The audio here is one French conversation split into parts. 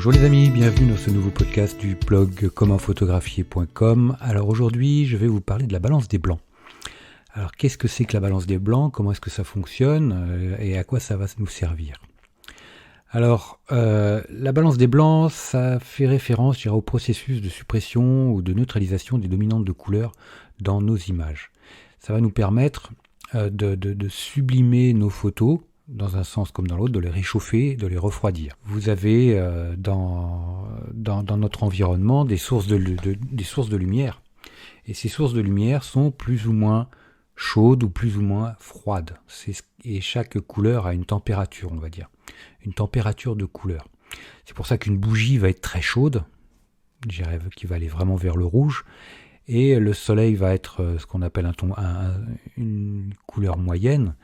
Bonjour les amis, bienvenue dans ce nouveau podcast du blog commentphotographier.com. Alors aujourd'hui, je vais vous parler de la balance des blancs. Alors qu'est-ce que c'est que la balance des blancs? Comment est-ce que ça fonctionne et à quoi ça va nous servir? Alors, la balance des blancs, ça fait référence, je dirais, au processus de suppression ou de neutralisation des dominantes de couleur dans nos images. Ça va nous permettre de sublimer nos photos, dans un sens comme dans l'autre, de les réchauffer, de les refroidir. Vous avez dans notre environnement des sources de lumière, et ces sources de lumière sont plus ou moins chaudes ou plus ou moins froides. Et chaque couleur a une température, on va dire, une température de couleur. C'est pour ça qu'une bougie va être très chaude, je dirais qui va aller vraiment vers le rouge, et le soleil va être ce qu'on appelle une couleur moyenne,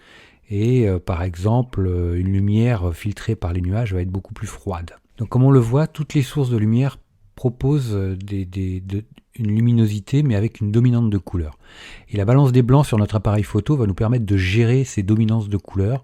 et par exemple une lumière filtrée par les nuages va être beaucoup plus froide. Donc comme on le voit, toutes les sources de lumière proposent une luminosité mais avec une dominante de couleur. Et la balance des blancs sur notre appareil photo va nous permettre de gérer ces dominances de couleur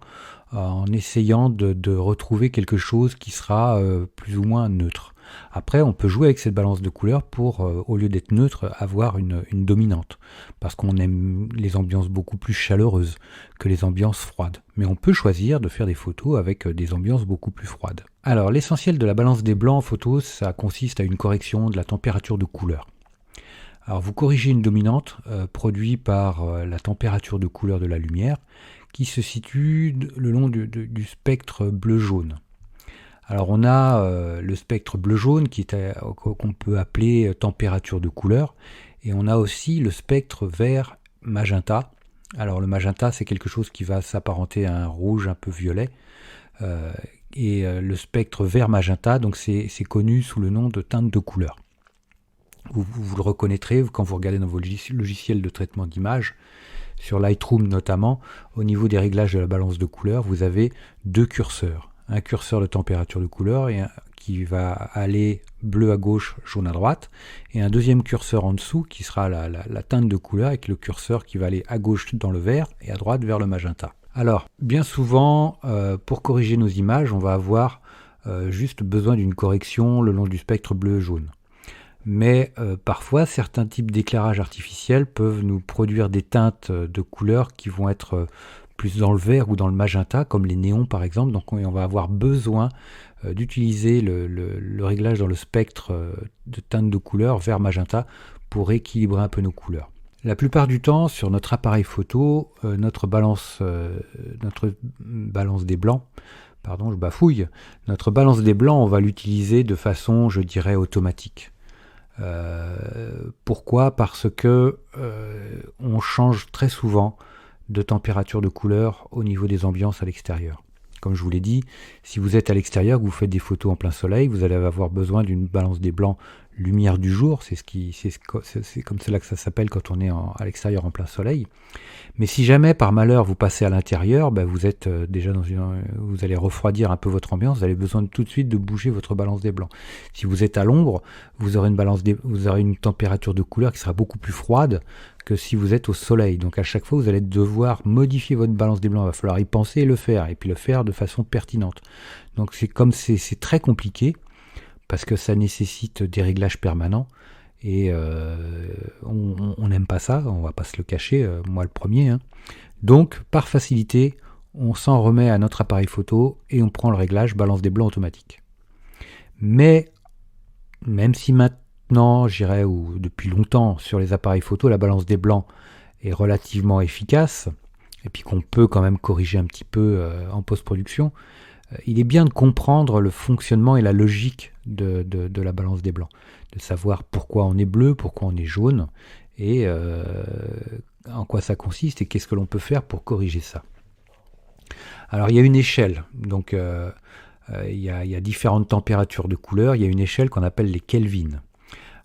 en essayant de retrouver quelque chose qui sera plus ou moins neutre. Après, on peut jouer avec cette balance de couleurs pour, au lieu d'être neutre, avoir une dominante. Parce qu'on aime les ambiances beaucoup plus chaleureuses que les ambiances froides. Mais on peut choisir de faire des photos avec des ambiances beaucoup plus froides. Alors, l'essentiel de la balance des blancs en photo, ça consiste à une correction de la température de couleur. Alors, vous corrigez une dominante produite par la température de couleur de la lumière qui se situe le long du spectre bleu-jaune. Alors on a le spectre bleu-jaune qu'on peut appeler température de couleur, et on a aussi le spectre vert-magenta. Alors le magenta, c'est quelque chose qui va s'apparenter à un rouge un peu violet, et le spectre vert-magenta, donc c'est connu sous le nom de teinte de couleur. Vous le reconnaîtrez quand vous regardez dans vos logiciels de traitement d'image, sur Lightroom notamment, au niveau des réglages de la balance de couleur, vous avez deux curseurs. Un curseur de température de couleur qui va aller bleu à gauche, jaune à droite, et un deuxième curseur en dessous qui sera la teinte de couleur avec le curseur qui va aller à gauche dans le vert et à droite vers le magenta. Alors, bien souvent, pour corriger nos images, on va avoir juste besoin d'une correction le long du spectre bleu-jaune. Mais parfois, certains types d'éclairage artificiel peuvent nous produire des teintes de couleurs qui vont être plus dans le vert ou dans le magenta, comme les néons par exemple. Donc on va avoir besoin d'utiliser le réglage dans le spectre de teinte de couleur vert-magenta pour équilibrer un peu nos couleurs. La plupart du temps, sur notre appareil photo, notre balance des blancs, pardon, je bafouille, notre balance des blancs, on va l'utiliser de façon, je dirais, automatique. Pourquoi ? Parce que on change très souvent de température de couleur au niveau des ambiances à l'extérieur. Comme je vous l'ai dit, si vous êtes à l'extérieur, que vous faites des photos en plein soleil, vous allez avoir besoin d'une balance des blancs lumière du jour, c'est comme cela que ça s'appelle quand on est à l'extérieur en plein soleil. Mais si jamais par malheur vous passez à l'intérieur, vous êtes déjà vous allez refroidir un peu votre ambiance, vous avez besoin tout de suite de bouger votre balance des blancs. Si vous êtes à l'ombre, vous aurez une température de couleur qui sera beaucoup plus froide que si vous êtes au soleil. Donc à chaque fois, vous allez devoir modifier votre balance des blancs. Il va falloir y penser et le faire, et puis le faire de façon pertinente. Donc c'est très compliqué, parce que ça nécessite des réglages permanents, et on n'aime pas ça, on va pas se le cacher, moi le premier. Donc par facilité, on s'en remet à notre appareil photo et on prend le réglage balance des blancs automatique. Mais même si maintenant, je dirais, ou depuis longtemps, sur les appareils photo, la balance des blancs est relativement efficace, et puis qu'on peut quand même corriger un petit peu en post-production, il est bien de comprendre le fonctionnement et la logique de la balance des blancs, de savoir pourquoi on est bleu, pourquoi on est jaune, et en quoi ça consiste, et qu'est-ce que l'on peut faire pour corriger ça. Alors il y a une échelle, donc il y a différentes températures de couleur, il y a une échelle qu'on appelle les Kelvin.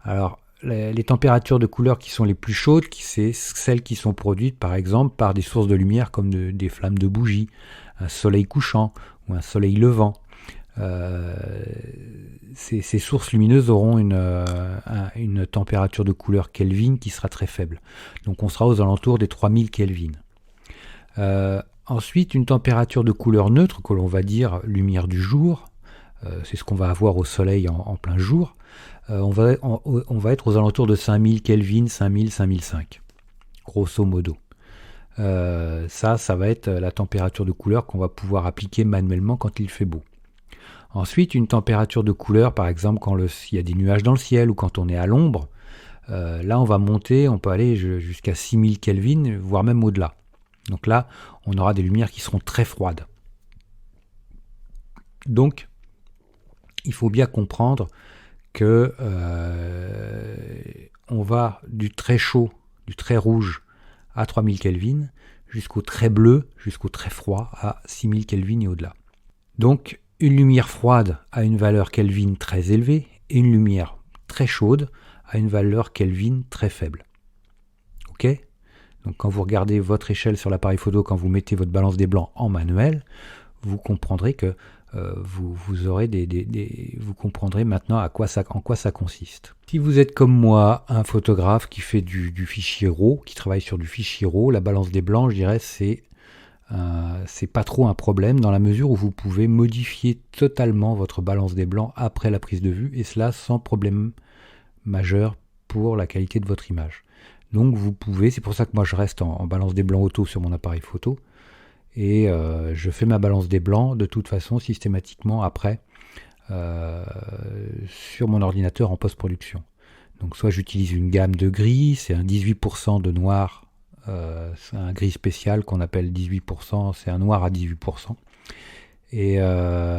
Alors les températures de couleur qui sont les plus chaudes, c'est celles qui sont produites par exemple par des sources de lumière comme des flammes de bougies, un soleil couchant ou un soleil levant. Ces sources lumineuses auront une température de couleur Kelvin qui sera très faible. Donc on sera aux alentours des 3000 Kelvin. Ensuite, une température de couleur neutre, que l'on va dire lumière du jour, c'est ce qu'on va avoir au soleil en plein jour, on va être aux alentours de 5000 Kelvin, 5000, 5005, grosso modo. Ça va être la température de couleur qu'on va pouvoir appliquer manuellement quand il fait beau. Ensuite, une température de couleur, par exemple quand il y a des nuages dans le ciel ou quand on est à l'ombre, là on va monter, on peut aller jusqu'à 6000 Kelvin, voire même au-delà. Donc là, on aura des lumières qui seront très froides. Donc, il faut bien comprendre que on va du très chaud, du très rouge à 3000 Kelvin, jusqu'au très bleu, jusqu'au très froid à 6000 Kelvin et au-delà. Donc, une lumière froide a une valeur Kelvin très élevée et une lumière très chaude a une valeur Kelvin très faible. Ok ? Donc quand vous regardez votre échelle sur l'appareil photo, quand vous mettez votre balance des blancs en manuel, vous comprendrez que vous aurez vous comprendrez maintenant en quoi ça consiste. Si vous êtes comme moi un photographe qui fait du fichier RAW, qui travaille sur du fichier RAW, la balance des blancs, je dirais, c'est pas trop un problème dans la mesure où vous pouvez modifier totalement votre balance des blancs après la prise de vue, et cela sans problème majeur pour la qualité de votre image. Donc vous pouvez, c'est pour ça que moi je reste en balance des blancs auto sur mon appareil photo, et je fais ma balance des blancs de toute façon systématiquement après sur mon ordinateur en post-production. Donc soit j'utilise une gamme de gris, c'est un 18% de noir, c'est un gris spécial qu'on appelle 18%, c'est un noir à 18%.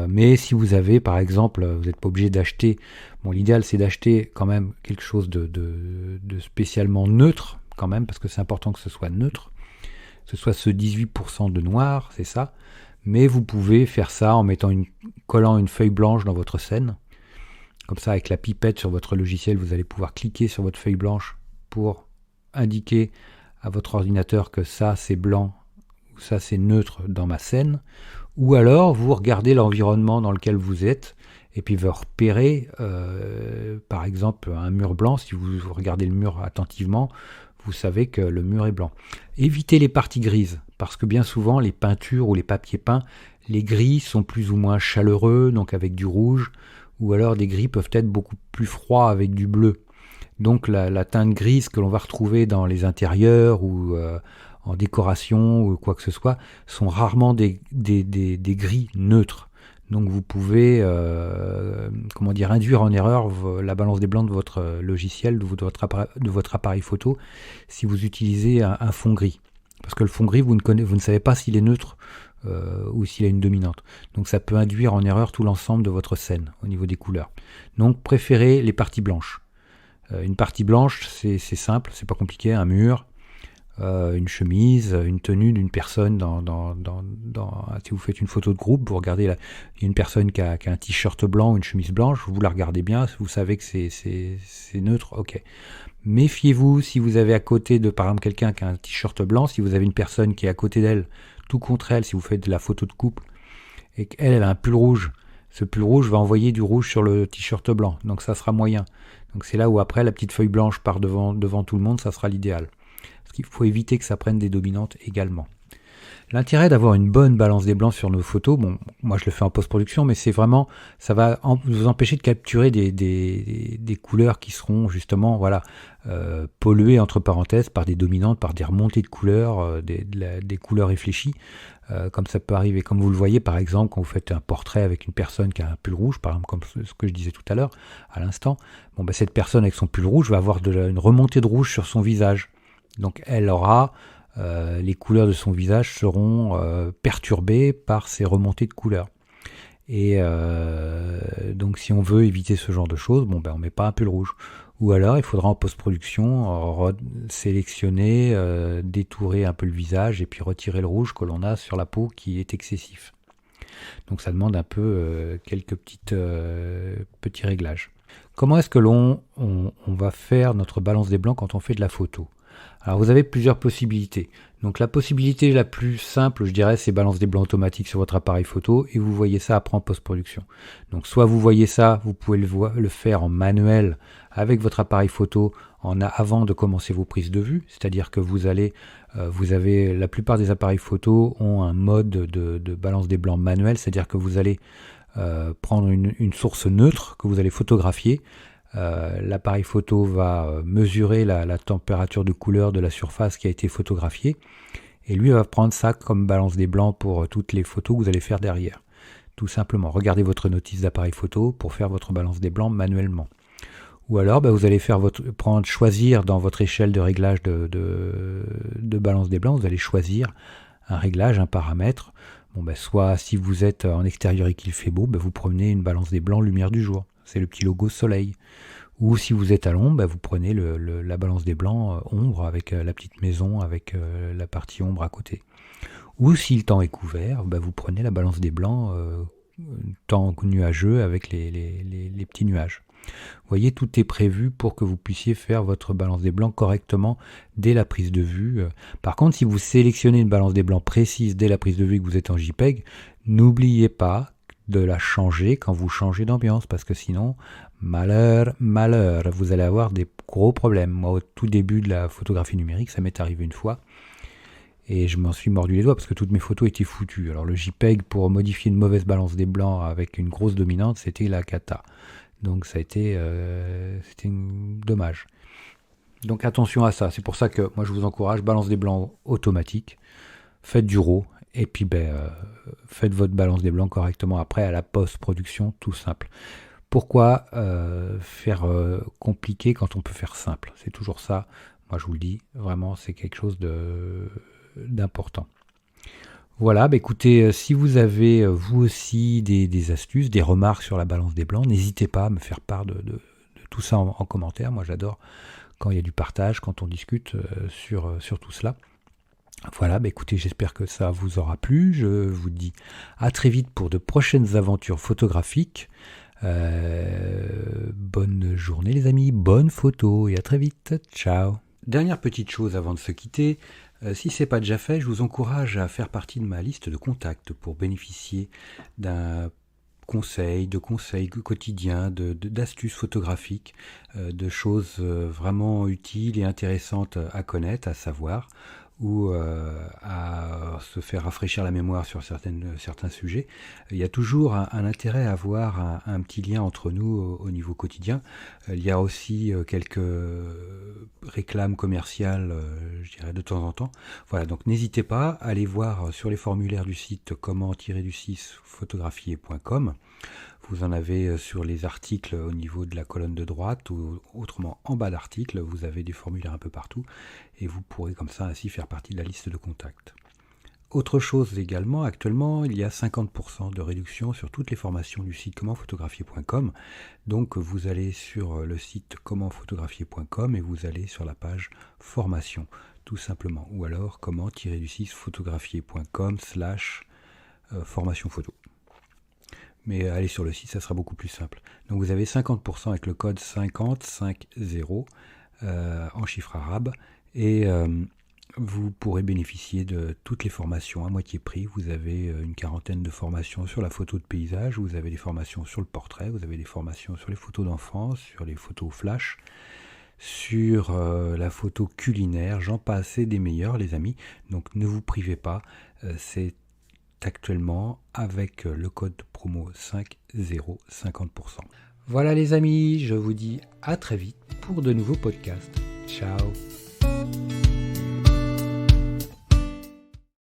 Mais si vous avez, par exemple, vous n'êtes pas obligé d'acheter, bon, l'idéal c'est d'acheter quand même quelque chose de spécialement neutre, quand même, parce que c'est important que ce soit neutre, que ce soit ce 18% de noir, c'est ça, mais vous pouvez faire ça en collant une feuille blanche dans votre scène, comme ça avec la pipette sur votre logiciel, vous allez pouvoir cliquer sur votre feuille blanche pour indiquer à votre ordinateur que ça c'est blanc, ou ça c'est neutre dans ma scène. Ou alors, vous regardez l'environnement dans lequel vous êtes, et puis vous repérez, par exemple, un mur blanc. Si vous regardez le mur attentivement, vous savez que le mur est blanc. Évitez les parties grises, parce que bien souvent, les peintures ou les papiers peints, les gris sont plus ou moins chaleureux, donc avec du rouge, ou alors des gris peuvent être beaucoup plus froids avec du bleu. Donc la teinte grise que l'on va retrouver dans les intérieurs ou en décoration ou quoi que ce soit, sont rarement des gris neutres. Donc vous pouvez induire en erreur la balance des blancs de votre logiciel, de votre appareil photo, si vous utilisez un fond gris. Parce que le fond gris, vous ne savez pas s'il est neutre ou s'il a une dominante. Donc ça peut induire en erreur tout l'ensemble de votre scène au niveau des couleurs. Donc préférez les parties blanches. Une partie blanche, c'est simple, c'est pas compliqué, un mur, une chemise, une tenue d'une personne si vous faites une photo de groupe, vous regardez il y a une personne qui a un t-shirt blanc ou une chemise blanche, vous la regardez bien, vous savez que c'est neutre, ok. Méfiez-vous si vous avez à côté de, par exemple, quelqu'un qui a un t-shirt blanc, si vous avez une personne qui est à côté d'elle, tout contre elle, si vous faites de la photo de couple, et qu'elle a un pull rouge, ce pull rouge va envoyer du rouge sur le t-shirt blanc, donc ça sera moyen. Donc c'est là où après la petite feuille blanche part devant tout le monde, ça sera l'idéal. Parce qu'il faut éviter que ça prenne des dominantes également. L'intérêt d'avoir une bonne balance des blancs sur nos photos, bon, moi je le fais en post-production, mais c'est vraiment, ça va vous empêcher de capturer des couleurs qui seront justement, voilà, polluées entre parenthèses par des dominantes, par des remontées de couleurs, des couleurs réfléchies, comme ça peut arriver. Comme vous le voyez par exemple quand vous faites un portrait avec une personne qui a un pull rouge, par exemple comme ce que je disais tout à l'heure, à l'instant, bon, ben, cette personne avec son pull rouge va avoir une remontée de rouge sur son visage. Donc elle aura, les couleurs de son visage seront perturbées par ces remontées de couleurs. Et donc si on veut éviter ce genre de choses, bon, ben, on ne met pas un pull rouge. Ou alors il faudra en post-production sélectionner, détourer un peu le visage et puis retirer le rouge que l'on a sur la peau qui est excessif. Donc ça demande un peu quelques petits réglages. Comment est-ce que on va faire notre balance des blancs quand on fait de la photo ? Alors vous avez plusieurs possibilités. Donc la possibilité la plus simple, je dirais, c'est balance des blancs automatiques sur votre appareil photo et vous voyez ça après en post-production. Donc soit vous voyez ça, vous pouvez le faire en manuel avec votre appareil photo avant de commencer vos prises de vue, c'est-à-dire que vous avez la plupart des appareils photo ont un mode de balance des blancs manuel, c'est-à-dire que vous allez prendre une source neutre que vous allez photographier. L'appareil photo va mesurer la température de couleur de la surface qui a été photographiée et lui va prendre ça comme balance des blancs pour toutes les photos que vous allez faire derrière. Tout simplement, regardez votre notice d'appareil photo pour faire votre balance des blancs manuellement. Ou alors vous allez choisir dans votre échelle de réglage de balance des blancs, vous allez choisir un réglage, un paramètre. Soit si vous êtes en extérieur et qu'il fait beau, vous prenez une balance des blancs lumière du jour. C'est le petit logo soleil. Ou si vous êtes à l'ombre, vous prenez la balance des blancs ombre avec la petite maison avec la partie ombre à côté. Ou si le temps est couvert, vous prenez la balance des blancs temps nuageux avec les petits nuages. Vous voyez, tout est prévu pour que vous puissiez faire votre balance des blancs correctement dès la prise de vue. Par contre, si vous sélectionnez une balance des blancs précise dès la prise de vue que vous êtes en JPEG, n'oubliez pas de la changer quand vous changez d'ambiance, parce que sinon, malheur, vous allez avoir des gros problèmes. Moi, au tout début de la photographie numérique, ça m'est arrivé une fois, et je m'en suis mordu les doigts parce que toutes mes photos étaient foutues. Alors le JPEG, pour modifier une mauvaise balance des blancs avec une grosse dominante, c'était la cata. Donc ça a été c'était dommage. Donc attention à ça. C'est pour ça que moi je vous encourage, balance des blancs automatique, faites du RAW et puis faites votre balance des blancs correctement après à la post-production, tout simple. Pourquoi faire compliqué quand on peut faire simple? C'est toujours ça. Moi je vous le dis, vraiment c'est quelque chose d'important. Voilà, écoutez, si vous avez vous aussi des astuces, des remarques sur la balance des blancs, n'hésitez pas à me faire part de tout ça en commentaire. Moi j'adore quand il y a du partage, quand on discute sur tout cela. Voilà, écoutez, j'espère que ça vous aura plu. Je vous dis à très vite pour de prochaines aventures photographiques. Bonne journée les amis, bonne photo et à très vite. Ciao. Dernière petite chose avant de se quitter. Si ce n'est pas déjà fait, je vous encourage à faire partie de ma liste de contacts pour bénéficier de conseils quotidiens, d'astuces photographiques, de choses vraiment utiles et intéressantes à connaître, à savoir, ou à se faire rafraîchir la mémoire sur certains sujets. Il y a toujours un intérêt à avoir un petit lien entre nous au niveau quotidien. Il y a aussi quelques réclames commerciales, je dirais, de temps en temps. Voilà, donc n'hésitez pas à aller voir sur les formulaires du site comment-photographier.com. Vous en avez sur les articles au niveau de la colonne de droite ou autrement en bas d'article, vous avez des formulaires un peu partout et vous pourrez comme ça ainsi faire partie de la liste de contacts. Autre chose également, actuellement il y a 50% de réduction sur toutes les formations du site commentphotographier.com. Donc vous allez sur le site commentphotographier.com et vous allez sur la page formation tout simplement, ou alors comment-photographier.com/formation photo. Mais allez sur le site, ça sera beaucoup plus simple. Donc vous avez 50% avec le code 5050 en chiffre arabe et vous pourrez bénéficier de toutes les formations à moitié prix. Vous avez une quarantaine de formations sur la photo de paysage, vous avez des formations sur le portrait, vous avez des formations sur les photos d'enfance, sur les photos flash, sur la photo culinaire, j'en passe et des meilleurs les amis. Donc ne vous privez pas, c'est actuellement avec le code promo 50 50%. Voilà les amis, je vous dis à très vite pour de nouveaux podcasts. Ciao.